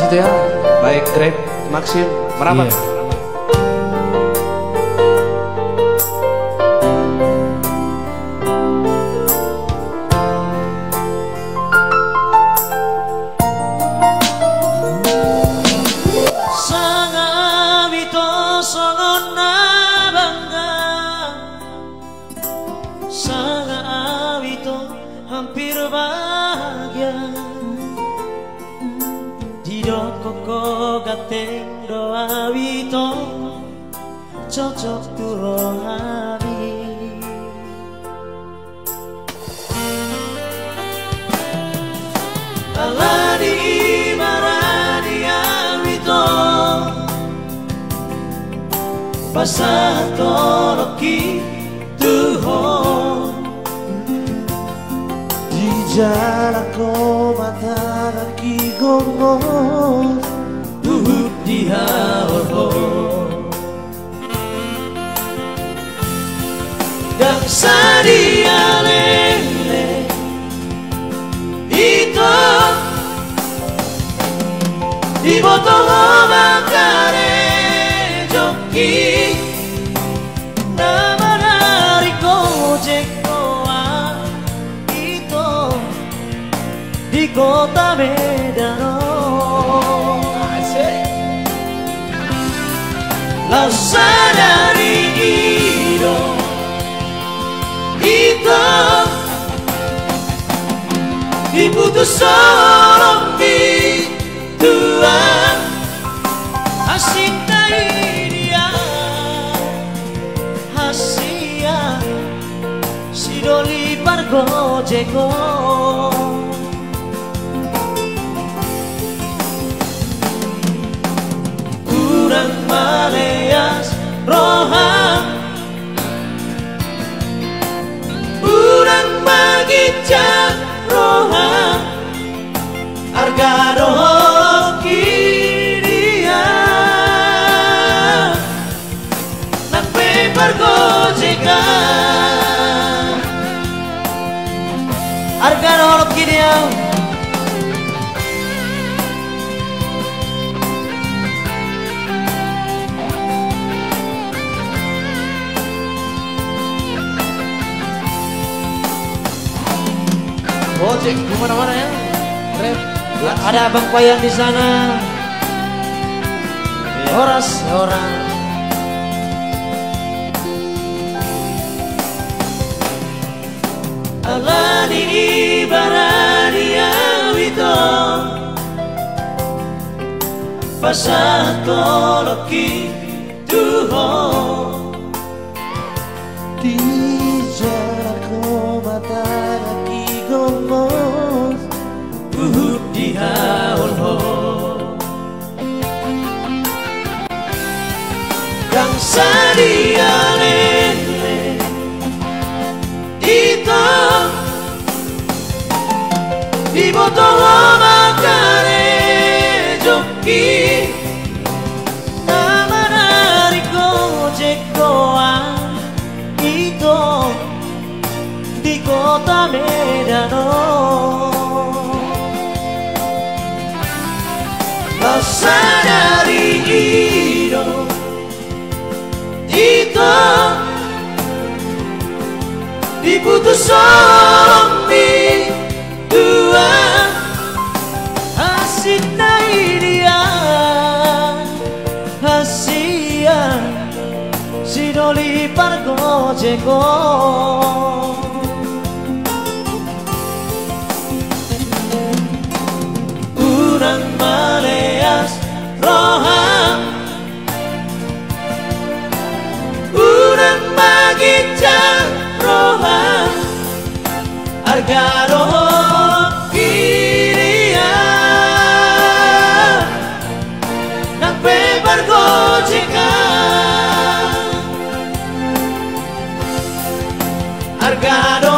situ ya. Baik Grab, Maxim, merapat. Iya. Hampir bahagia di koko gateng doa wito cocok turo hari alani marania wito pasato loki tuhon jarak ko mata kaki gongong uhud di haorho dan sadia lele itu di botol makare joki nama dari gojek di kota Medan Lausa dari Ido itu diputus sorong di Tuhan asintai dia hasia si doli pargo jeko Maleas roham urang magicam roham arga roh kiria nak pepar gojekan arga roh kiria Gojek di mana-mana ya. Grab. Ya, ada Abang Payan di sana. Horas orang. Alani ibaradia wito pasato loki tuho di jarak ko mata gomos uhud di haolho yang sadia lele itu di botol makare joki nama dari gojek doang itu di kota Medan Lausa dari Ido itu diputus sorong di Tuhan asinai dia hasia si doli pargo jeko urang maleas roham urang magicam roham arga roh kiria nak pepar gojekan arga roh